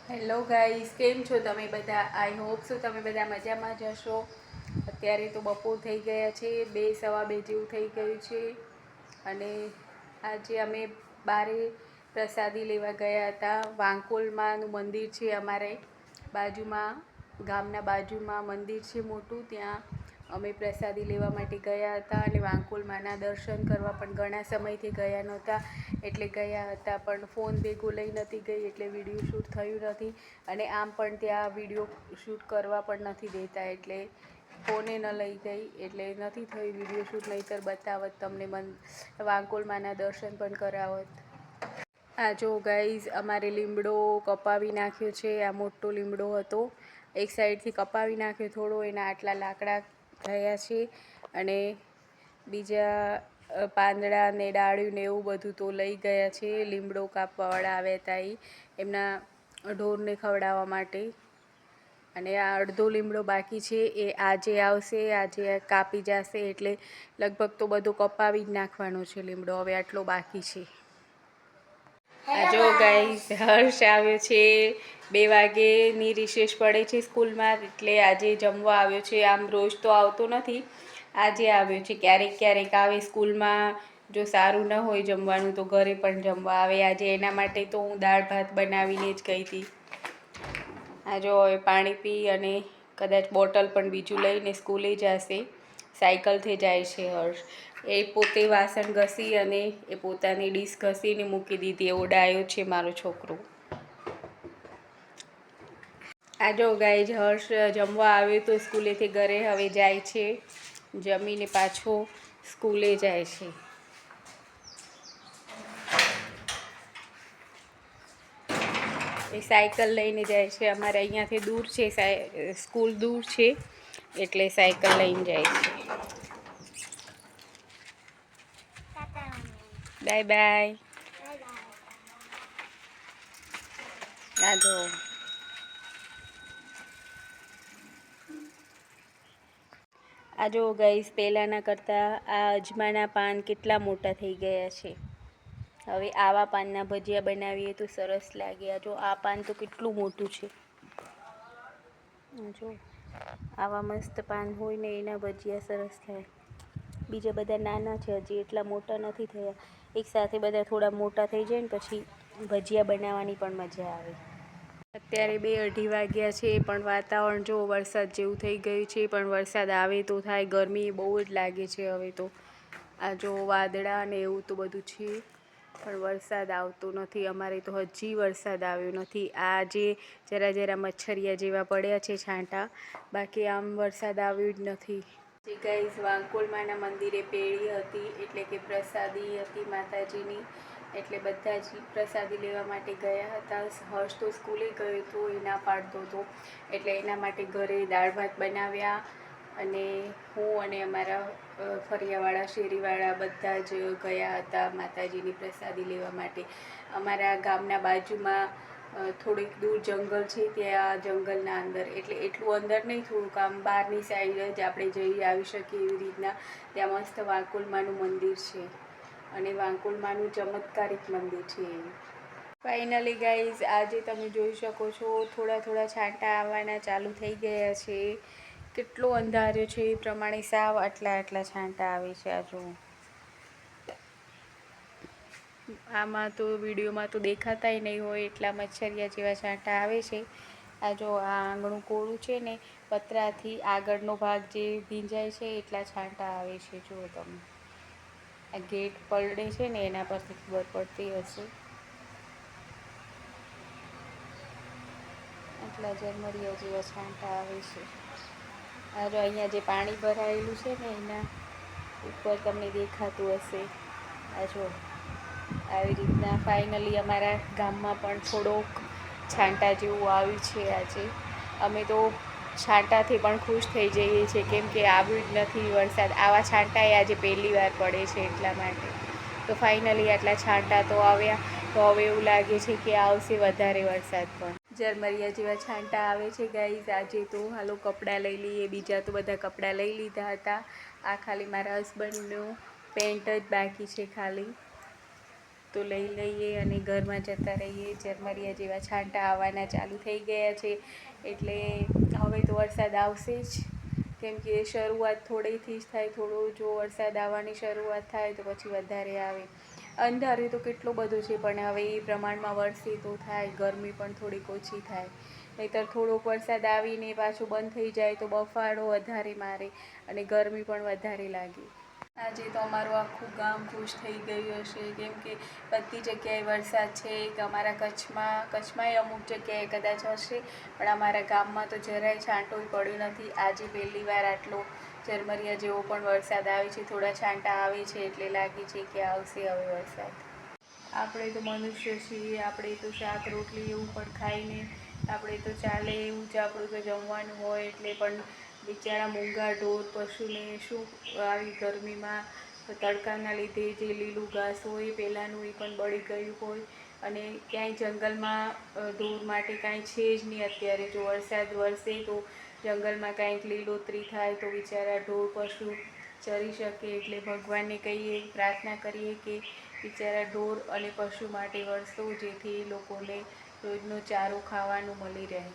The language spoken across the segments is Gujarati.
હેલો ગાઈસ, કેમ છો તમે બધા? આઈ હોપ સો તમે બધા મજામાં જ હશો. અત્યારે તો બપોર થઈ ગયા છે, 2 સવા 2 જેવું થઈ ગયું છે. અને આજે અમે બારે પ્રસાદી લેવા ગયા હતા. વાંકોલમાંનું મંદિર છે અમારે બાજુમાં, ગામના બાજુમાં મંદિર છે મોટું. ત્યાં અમે પ્રસાદી લેવા માટે ગયા હતા અને વાંકોલમાંના દર્શન કરવા પણ ઘણા સમયથી ગયા નહોતા એટલે ગયા હતા, પણ ફોન ભેગો લઈ નથી ગઈ એટલે વિડીયો શૂટ થયું નથી. અને આમ પણ ત્યાં વિડીયો શૂટ કરવા પણ નથી દેતા એટલે ફોને ન લઈ ગઈ એટલે નથી થયું વિડીયો શૂટ. નહીંતર બતાવત તમને વાંકોલમાંના દર્શન પણ કરાવત. આ જો ગાઈઝ, અમારે લીમડો કપાવી નાખ્યો છે. આ મોટો લીમડો હતો, એક સાઈડથી કપાવી નાખ્યો થોડો, એના આટલા લાકડા થયા છે. અને બીજા પાંદડા ને ડાળ્યું ને એવું બધું તો લઈ ગયા છે. લીમડો કાપવાવાળા આવ્યા હતા એમના ઢોરને ખવડાવવા માટે. અને આ અડધો લીમડો બાકી છે, એ આજે આવશે, આજે કાપી જશે એટલે લગભગ તો બધો કપાવી જ નાખવાનો છે લીમડો. હવે આટલો બાકી છે. આ જો ગાઈસ, હર્ષ આવ્યો છે. 2 વાગેની રિસેસ પડે છે સ્કૂલમાં એટલે આજે જમવા આવ્યો છે. આમ રોજ તો આવતો નથી, આજે આવ્યો છે. ક્યારેક ક્યારેક આવે સ્કૂલમાં, જો સારું ન હોય જમવાનું તો ઘરે પણ જમવા આવે. આજે એના માટે તો હું દાળ ભાત બનાવીને જ ગઈ હતી. આ જો હવે પાણી પી અને કદાચ બોટલ પણ બીજું લઈને સ્કૂલે જશે. સાયકલથી જાય છે હર્ષ. એ પોતે વાસણ ઘસી અને એ પોતાની ડીશ ઘસીને મૂકી દીધી. એવો ડાયો છે મારો છોકરો. આ જો ગાઈઝ, હર્ષ જમવા આવ્યો તો સ્કૂલેથી ઘરે હવે જાય છે. જમીને પાછો સ્કૂલે જાય છે. એ સાયકલ લઈને જાય છે. અમારે અહીંયાથી દૂર છે, સ્કૂલ દૂર છે એટલે સાયકલ લઈને જાય છે. Bye bye. આ જો ગાઈઝ, પહેલાંના કરતાં આ અજમાના પાન કેટલા મોટા થઈ ગયા છે. હવે આવા પાનના ભજીયા બનાવીએ તો સરસ લાગે. જો આ પાન તો કેટલું મોટું છે. જો આવા મસ્ત પાન હોય ને એના ભજીયા સરસ થાય. બીજા બધા નાના છે, હજી એટલા મોટા નથી થયા. એકસાથે બધા થોડા મોટા થઈ જાય ને પછી ભજીયા બનાવવાની પણ મજા આવે. અત્યારે 2-2:30 વાગ્યા છે, પણ વાતાવરણ જો વરસાદ જેવું થઈ ગયું છે. પણ વરસાદ આવે તો થાય, ગરમી બહુ જ લાગે છે હવે તો. આ જો વાદળા ને એવું તો બધું છે, પણ વરસાદ આવતો નથી. અમારે તો હજી વરસાદ આવ્યો નથી. આ જે જરા જરા મચ્છરિયા જેવા પડ્યા છે છાંટા, બાકી આમ વરસાદ આવ્યો જ નથી. જે ગાઈઝ, વાંકોલમાંના મંદિરે પેળી હતી એટલે કે પ્રસાદી હતી માતાજીની, એટલે બધા જ પ્રસાદી લેવા માટે ગયા હતા. હર્ષ તો સ્કૂલે ગયો હતો, એ ના પાડતો હતો એટલે એના માટે ઘરે દાળ ભાત બનાવ્યા. અને હું અને અમારા ફરિયાવાળા શેરીવાળા બધા જ ગયા હતા માતાજીની પ્રસાદી લેવા માટે. અમારા ગામના બાજુમાં થોડીક દૂર જંગલ છે, ત્યાં જંગલના અંદર, એટલે એટલું અંદર નહીં, થોડુંક આમ બહારની સાઈડ જ આપણે જઈ આવી શકીએ એવી રીતના ત્યાં મસ્ત વાંકોલમાંનું મંદિર છે. અને વાંકોલમાંનું ચમત્કારિક મંદિર છે. ફાઇનલી ગાઈઝ, આજે તમે જોઈ શકો છો થોડા થોડા છાંટા આવવાના ચાલુ થઈ ગયા છે. કેટલો અંધાર્યો છે એ પ્રમાણે સાવ આટલા છાંટા આવે છે. આ જો આમાં તો વિડીયોમાં તો દેખાતાય નહીં હોય એટલા મચ્છરિયા જેવા છાંટા આવે છે. આ જો આ આંગણું કોળું છે ને, પતરાથી આગળનો ભાગ જે ભીંજાય છે એટલા છાંટા આવે છે. જુઓ તમે, આ ગેટ પલળે છે ને એના પરથી ખબર પડતી હશે. આટલા ઝરમરિયા જેવા છાંટા આવે છે. આ જો અહીંયા જે પાણી ભરાયેલું છે ને એના ઉપર તમને દેખાતું હશે. આ જો આવી રીતના ફાઇનલી અમારા ગામમાં પણ થોડોક છાંટા જેવું આવ્યું છે આજે. અમે તો છાંટાથી પણ ખુશ થઈ જઈએ છીએ, કેમ કે આવ્યું જ નથી વરસાદ. આવા છાંટાએ આજે પહેલી વાર પડે છે એટલા માટે. તો ફાઇનલી આટલા છાંટા તો આવ્યા, તો હવે એવું લાગે છે કે આવશે વધારે વરસાદ પણ. ઝરમરિયા જેવા છાંટા આવે છે ગાઈઝ. આજે તો હાલો કપડાં લઈ લઈએ. બીજા તો બધા કપડાં લઈ લીધા હતા. આ ખાલી મારા હસબન્ડનું પેન્ટ જ બાકી છે ખાલી. તો લઈ લઈએ અને ઘરમાં જતા રહીએ. ઝરમરિયા જેવા છાંટા આવવાના ચાલુ થઈ ગયા છે, એટલે હવે તો વરસાદ આવશે જ, કેમ કે શરૂઆત થોડેથી જ થાય. થોડો જો વરસાદ આવવાની શરૂઆત થાય તો પછી વધારે આવે. અંધારે તો કેટલો બધો છે, પણ હવે એ પ્રમાણમાં વરસે તો થાય, ગરમી પણ થોડીક ઓછી થાય. નહીંતર થોડોક વરસાદ આવીને પાછું બંધ થઈ જાય તો બફારો વધારે મારે અને ગરમી પણ વધારે લાગે. આજે તો અમારું આખું ગામ ખુશ થઈ ગયું હશે, કેમ કે બધી જગ્યાએ વરસાદ છે. અમારા કચ્છમાંય અમુક જગ્યાએ કદાચ હશે, પણ અમારા ગામમાં તો જરાય છાંટોય પડ્યો નથી. આજે પહેલી વાર આટલો ઝરમરિયા જેવો પણ વરસાદ આવે છે. થોડા છાંટા આવે છે એટલે લાગે છે કે આવશે હવે વરસાદ. આપણે તો મનુષ્ય છીએ, આપણે તો શાક રોટલી એવું પણ ખાઈને આપણે તો ચાલે એવું જ આપણું તો જમવાનું હોય, એટલે પણ બિચારા મૂંગા ઢોર પશુને શું આવી ગરમીમાં તડકાના લીધે જે લીલું ઘાસ હોય પહેલાંનું એ પણ બળી ગયું હોય, અને ક્યાંય જંગલમાં ઢોર માટે કાંઈ છે જ નહીં અત્યારે. જો વરસાદ વરસે તો જંગલમાં કાંઈક લીલોતરી થાય તો બિચારા ઢોર પશુ ચરી શકે. એટલે ભગવાનને કહીએ, પ્રાર્થના કરીએ કે બિચારા ઢોર અને પશુ માટે વરસો, જેથી લોકોને રોજનો ચારો ખાવાનું મળી રહે.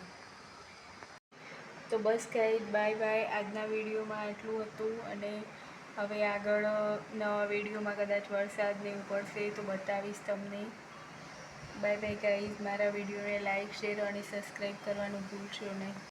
તો બસ ગાઈઝ, બાય બાય. આજના વિડીયોમાં આટલું હતું, અને હવે આગળ નવા વિડીયોમાં કદાચ વરસાદ ને એવું પડશે તો બતાવીશ તમને. Bye bye guys. મારા વિડીયોને લાઇક, શેર અને સબસ્ક્રાઈબ કરવાનું ભૂલશો નહીં.